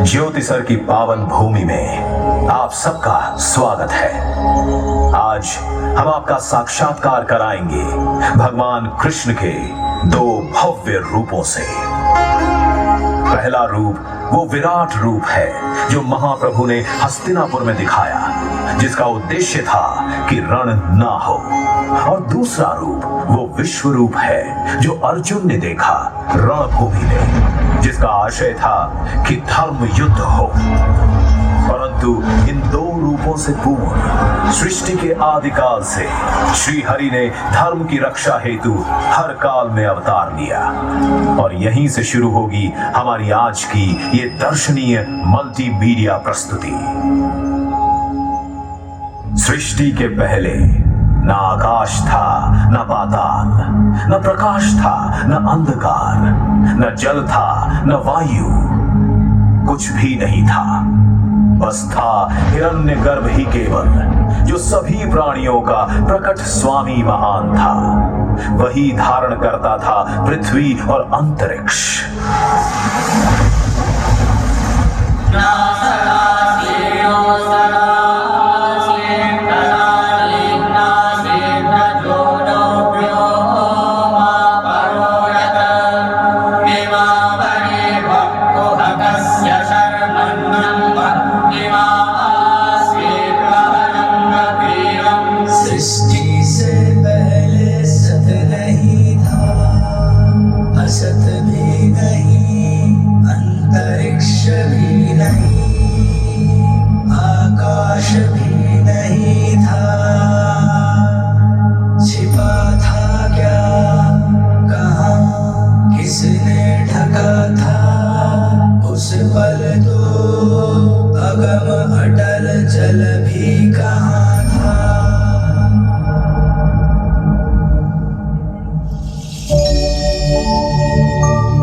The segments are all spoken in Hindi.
ज्योतिसर की पावन भूमि में आप सबका स्वागत है। आज हम आपका साक्षात्कार कराएंगे भगवान कृष्ण के दो भव्य रूपों से। पहला रूप वो विराट रूप है जो महाप्रभु ने हस्तिनापुर में दिखाया, जिसका उद्देश्य था कि रण ना हो। और दूसरा रूप वो विश्व रूप है जो अर्जुन ने देखा रणभूमि में, जिसका आशय था कि धर्म युद्ध हो। परंतु इन दो रूपों से पूर्व सृष्टि के आदिकाल से श्री हरि ने धर्म की रक्षा हेतु हर काल में अवतार लिया। और यहीं से शुरू होगी हमारी आज की ये दर्शनीय मल्टीमीडिया प्रस्तुति। सृष्टि के पहले न आकाश था, न पाताल, न प्रकाश था, न अंधकार, न जल था, न वायु, कुछ भी नहीं था। बस था हिरण्यगर्भ ही केवल, जो सभी प्राणियों का प्रकट स्वामी महान था। वही धारण करता था पृथ्वी और अंतरिक्ष।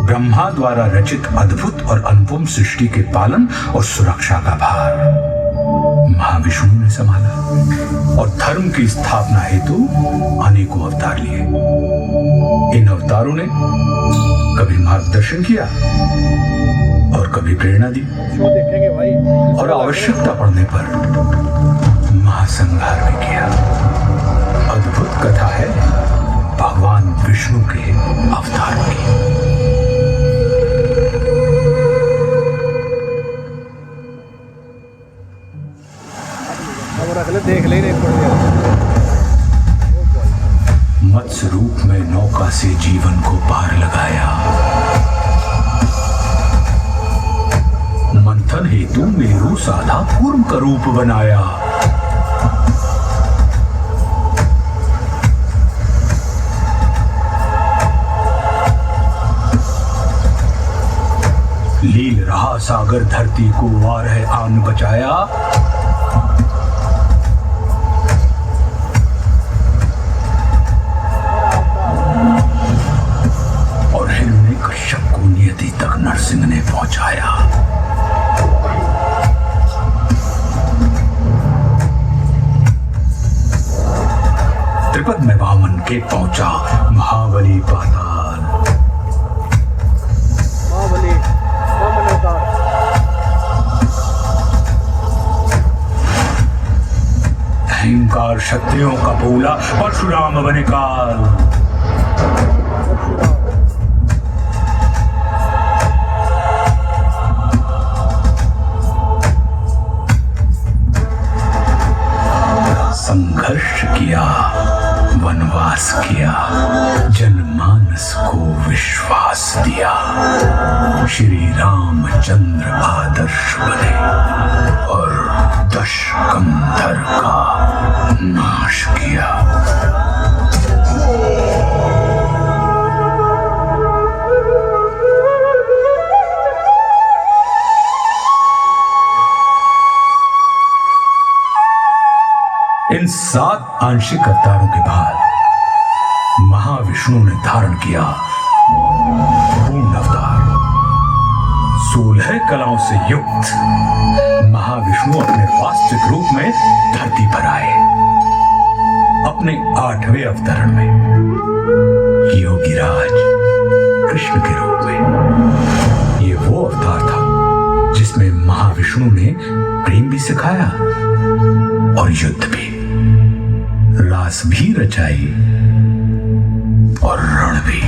ब्रह्मा द्वारा रचित अद्भुत और अनुपम सृष्टि के पालन और सुरक्षा का भार महाविष्णु ने संभाला और धर्म की स्थापना हेतु अनेकों अवतार लिए। इन अवतारों ने कभी मार्गदर्शन किया और कभी प्रेरणा दी और आवश्यकता पड़ने पर महासंहार भी किया। अद्भुत कथा है भगवान विष्णु के अवतारों की। देख ले मत्स्य रूप में नौका से जीवन को पार लगाया। मंथन हेतु मेरु साधा कूर्म का रूप बनाया। लील रहा सागर धरती को वार है आन बचाया। तक नरसिंह ने पहुंचाया। त्रिपद में वामन के पहुंचा महाबली पाताल। अहंकार क्षत्रियों का बोला परशुराम बने काल। संघर्ष किया, वनवास किया, जनमानस को विश्वास दिया। श्री रामचंद्र आदर्श बने और दशकंधर का नाश किया। इन 7 आंशिक अवतारों के बाद महाविष्णु ने धारण किया पूर्ण अवतार। 16 कलाओं से युक्त महाविष्णु अपने वास्तविक रूप में धरती पर आए। अपने 8वें अवतरण में योगीराज कृष्ण के रूप में। ये वो अवतार था जिसमें महाविष्णु ने प्रेम भी सिखाया और युद्ध भी, रास भी रचाई और रण भी।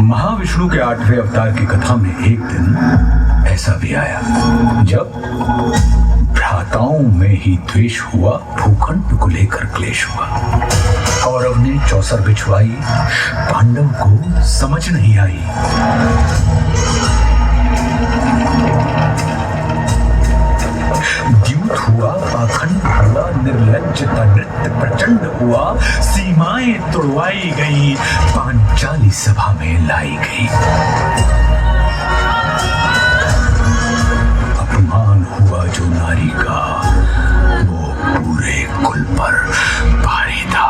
महाविष्णु के 8वें अवतार की कथा में एक दिन ऐसा भी आया जब भ्राताओं में ही द्वेष हुआ, भूखंड को लेकर क्लेश हुआ। कौरव ने चौसर बिछवाई, पांडव को समझ नहीं आई। द्यूत हुआ, पाखंड हुआ, निर्लज्जता नृत्य प्रचंड हुआ, सीमाएं तोड़वाई गई, पांचाली सभा में लाई गई। अपमान हुआ जो नारी का, वो पूरे कुल पर भारी था।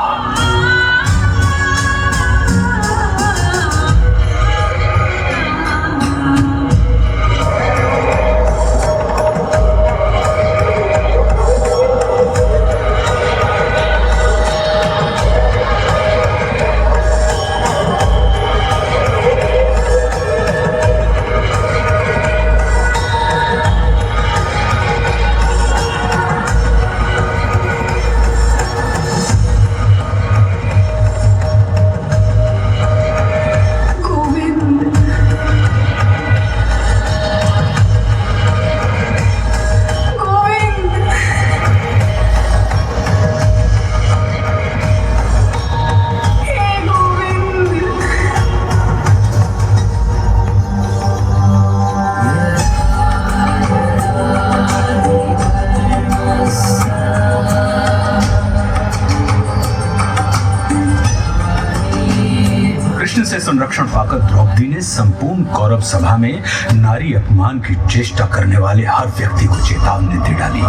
से संरक्षण पाकर द्रौपदी ने संपूर्ण कौरव सभा में नारी अपमान की चेष्टा करने वाले हर व्यक्ति को चेतावनी दे डाली।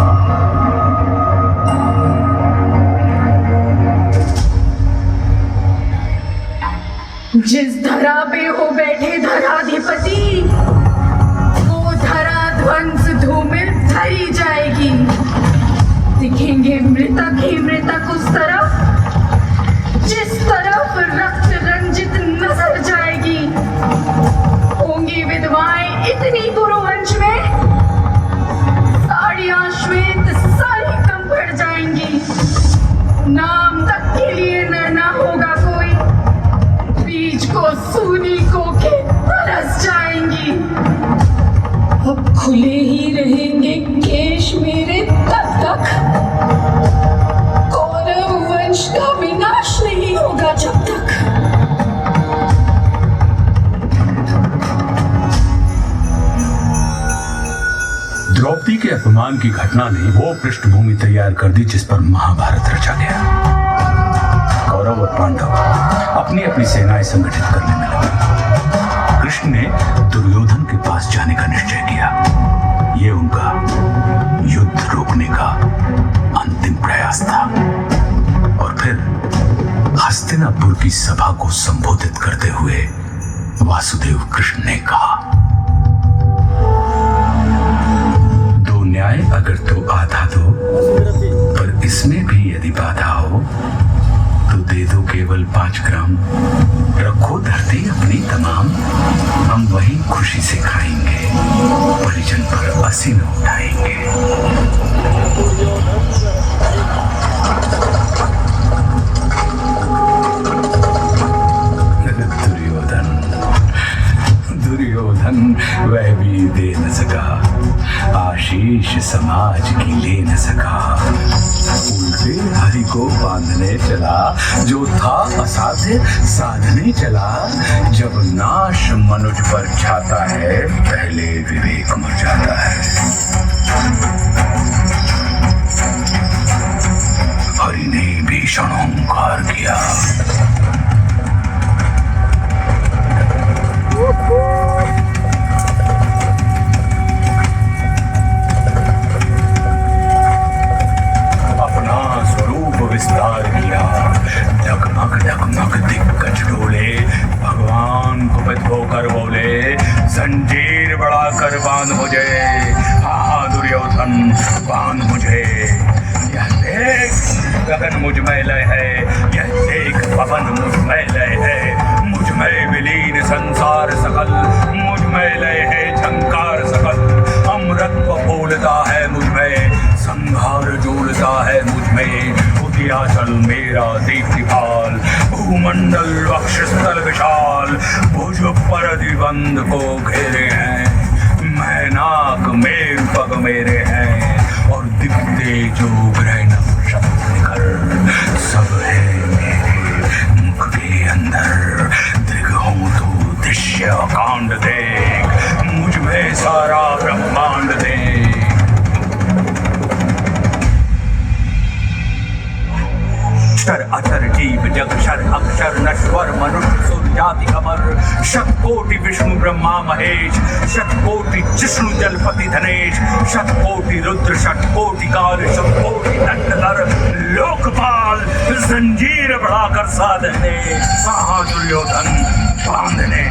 जिस धरा पे हो बैठे धराधिपति, वो धरा ध्वंस धूमिल धरी जाएगी। दिखेंगे मृतक ही मृतक उस तरफ जिस तरफ रक्त रंजित नजर जाएगी। होंगी विधवाएं इतनी गुरुवंश में, साड़ियां श्वेत सारी कम पड़ जाएंगी। नाम तक के लिए न होगा कोई, बीज को सूनी को के तरस जाएंगी। अब खुले ही रहेंगे केश मेरे तब तक, कौरव वंश का विनाश नहीं होगा जब तक। द्रौपदी के अपमान की घटना ने वो पृष्ठभूमि तैयार कर दी जिस पर महाभारत रचा गया। कौरव और पांडव अपनी अपनी सेनाएं संगठित करने में लगे। कृष्ण ने दुर्योधन के पास जाने का निश्चय किया। ये उनका युद्ध रोकने का अंतिम प्रयास था। और फिर हस्तिनापुर की सभा को संबोधित करते हुए वासुदेव कृष्ण ने कहा, दो न्याय अगर तो आधा दो, पर इसमें भी यदि बाधा हो तो दे दो केवल 5 ग्राम। रखो धरती अपनी तमाम, हम वही खुशी से खाएंगे, परिजन पर असी न उठाएंगे। दुर्योधन वह भी दे न सका, आशीष समाज की ले न सका। उल्टे हरि को बांधने चला, जो था असाध्य साधने चला। जब नाश मनुज पर छाता है, पहले विवेक मर जाता है। हरि ने भीषण ओंकार किया। अपना भूमंडल वक्षस्थल विशाल भुज पर दिबंध को घेरे हैं। मैनाक मेघ पग मेरे हैं और दिखते जो ग्रह नक्षत्र निखर सब है मेरे मुख के अंदर। दृग हूँ तो दृश्य कांड देख मुझ में सारा ब्रह्मांड देख। क्षर अक्षर जीव जग क्षर अक्षर नश्वर मनुष्य सुर जाति अमर। शतकोटि विष्णु ब्रह्मा महेश शतकोटि जिष्णु जलपति धनेश। शतकोटि रुद्र शतकोटि काल शतकोटि दंडधर लोकपाल। जंजीर बढ़ाकर साधने कहा दुर्योधन बांधने।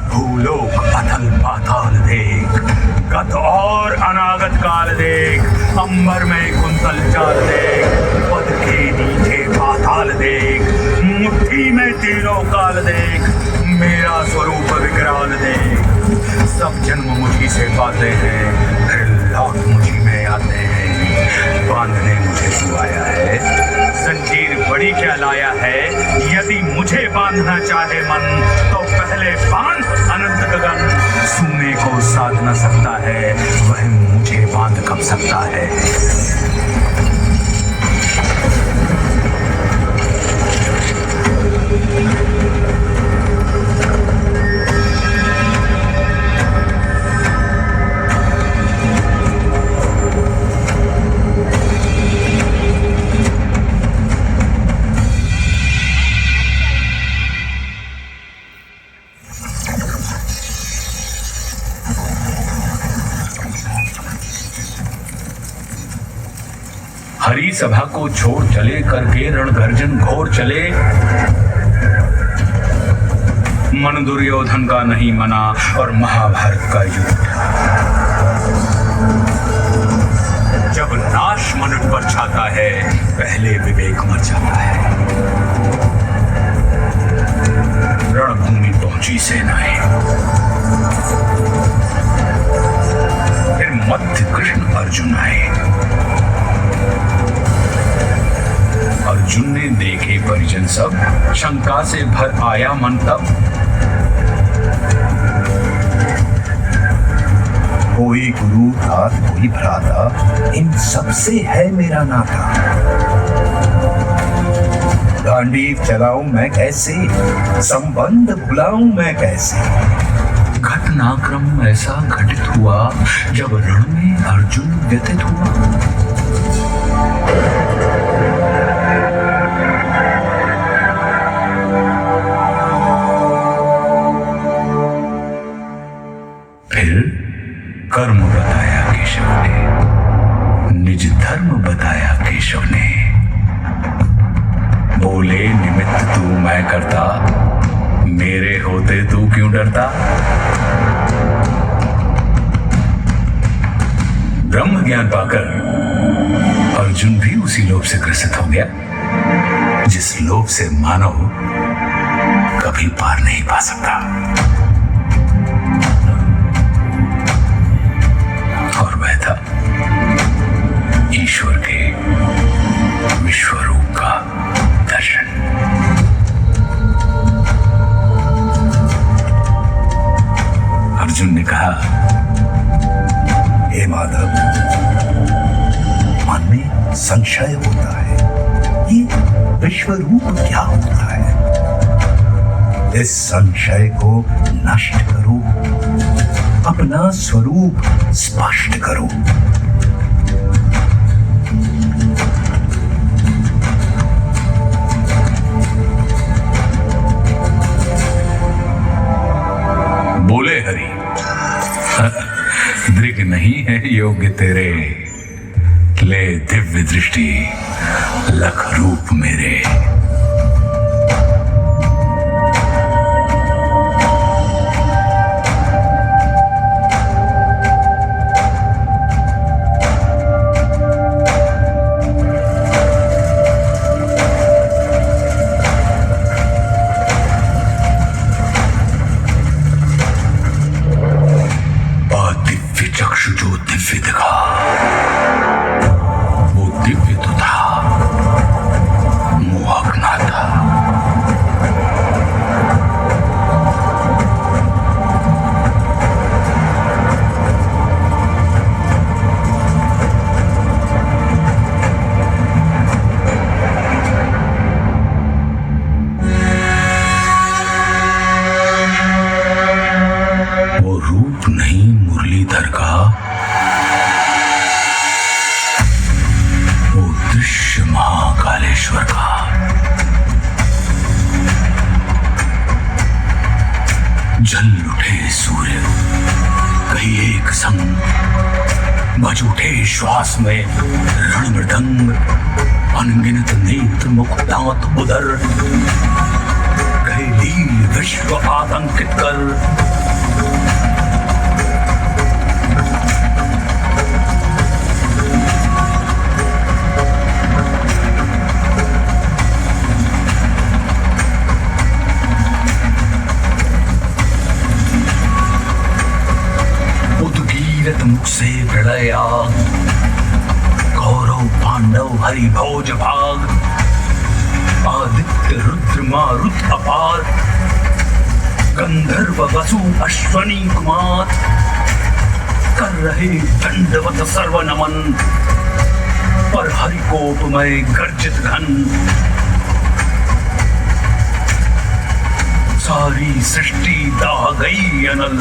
भूलोक अथल पाताल देख गत और अनागत काल देख। अंबर में कुंतल चाल देख पद के नीचे पाताल देख। मुट्ठी में तीनों काल देख मेरा स्वरूप विकराल देख। सब जन्म मुझी से पाते हैं फिर लौट मुझी में आते हैं। बांधने मुझे तू आया है जंजीर बड़ी क्या लाया है। यदि मुझे बांधना चाहे मन तो पहले बांध अनंत गगन। सुने को साध न सकता है वह मुझे बांध कब सकता है। हरी सभा को छोड़ चले करके रणगर्जन घोर चले। मन दुर्योधन का नहीं मना और महाभारत का युद्ध। जब नाश मनुष्य पर छाता है पहले विवेक मर जाता है। रणभूमि पहुंची सेनाएं फिर मध्य कृष्ण अर्जुन आए। अर्जुन ने देखे परिजन सब शंका से भर आया मन तब। कोई गुरु था कोई भ्राता इन सबसे है मेरा नाता। गांडीव चलाऊं मैं कैसे संबंध भुलाऊं मैं कैसे। घटनाक्रम ऐसा घटित हुआ जब रण में अर्जुन व्यथित हुआ। कर्म बताया केशव ने निज धर्म बताया केशव ने। बोले निमित्त तू मैं करता मेरे होते तू क्यों डरता। ब्रह्म ज्ञान पाकर अर्जुन भी उसी लोभ से ग्रसित हो गया जिस लोभ से मानव कभी पार नहीं पा सकता। और वह था ईश्वर के विश्वरूप का दर्शन। अर्जुन ने कहा, हे माधव, मन में संशय होता है, ये विश्वरूप क्या होता है? इस संशय को नष्ट करो, अपना स्वरूप स्पष्ट करो। बोले हरि, दृग नहीं है योग्य तेरे, ले दिव्य दृष्टि लख रूप मेरे। चक्षु जो दिव्य दिखा वो दिव्य तो था मोहक बज उठे श्वास में रण मृदंग, अनगिनत नेत्र मुख दांत उदर, गए लील विश्व आतंकित कर। उद्गीरत मुख से प्रलया, कौरव पांडव हरि भोज भाग, आदित्य रुद्र मारुत अपार, गंधर्व वसु अश्वनी कुमार, कर रहे दंडवत सर्व नमन, पर हरि कोप में गर्जित घन। सारी सृष्टि दाह गई अनल,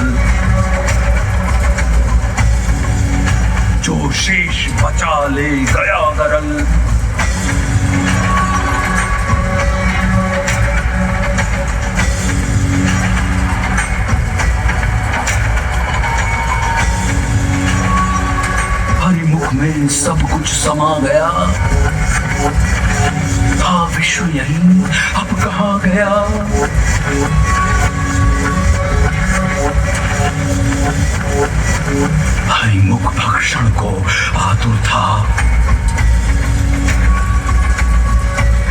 जो शेष बचा ले गया गरल। हरिमुख में सब कुछ समा गया, था विश्व यही अब कहाँ गया। हरिमुख भक्षण को आतुर था,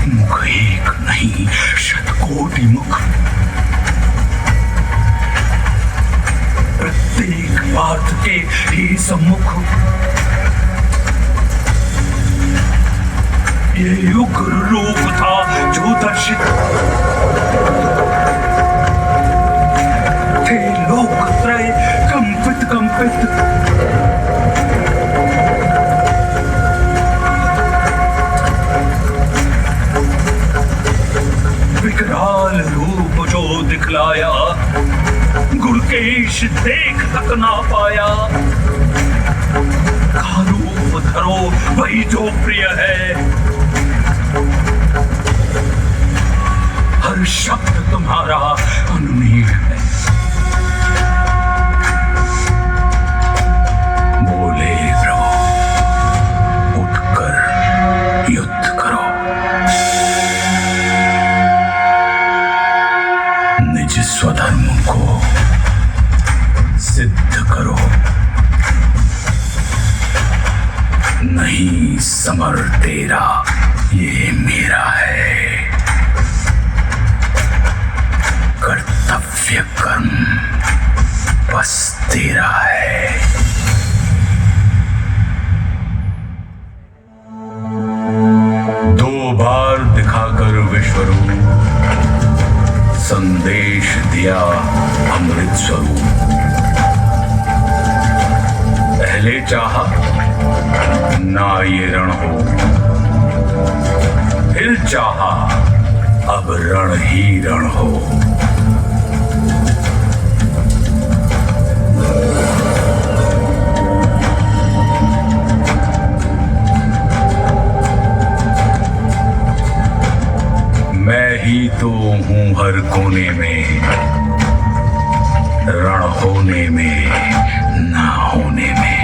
मुख एक नहीं शतकोटि मुख, प्रत्येक पार्थ के ही सम्मुख। ये उग्र रूप था जो दर्शित, थे लोकत्रय कंपित कंपित। विकराल रूप जो दिखलाया, गुणकेश देख तक ना पाया। का रूप धरो वही जो प्रिय है, हर शब्द तुम्हारा अनुनीय है। बोले प्रभु उठकर युद्ध करो, निज स्वधर्म को सिद्ध करो। नहीं समर तेरा ये मेरा है, कर्तव्य कर्म बस तेरा है। दो बार दिखाकर विश्वरूप, संदेश दिया अमृत स्वरूप। पहले चाहा ना ये रण हो, फिर चाहा अब रण ही रण हो। मैं ही तो हूं हर कोने में, रण होने में ना होने में।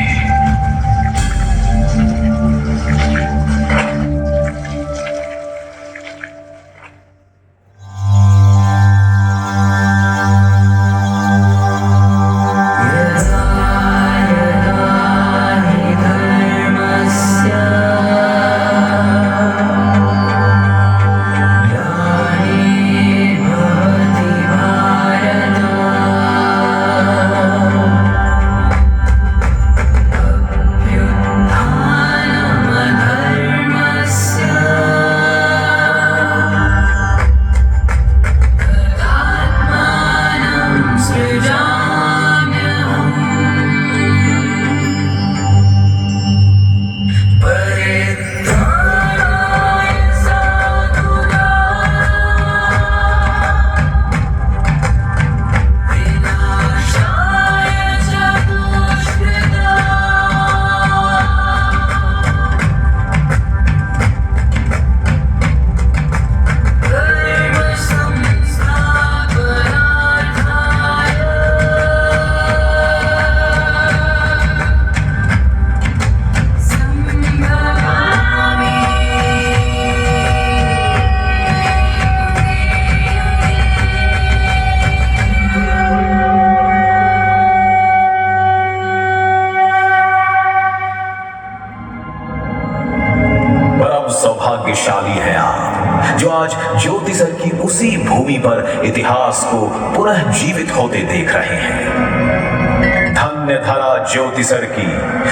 ज्योतिसर की उसी भूमि पर इतिहास को पुनः जीवित होते देख रहे हैं। धन्य धरा ज्योतिसर की,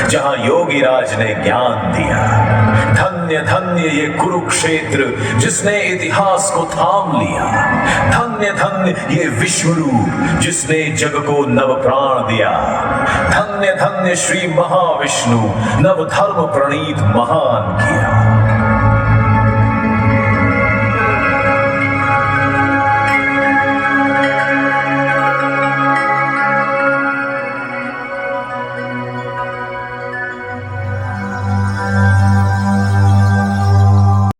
जहां योगी राज ने ज्ञान दिया। धन्य धन्य ये कुरुक्षेत्र, जिसने इतिहास को थाम लिया। धन्य धन्य ये विश्वरूप, जिसने जग को नव प्राण दिया। धन्य धन्य श्री महाविष्णु, नव धर्म प्रणीत महान किया।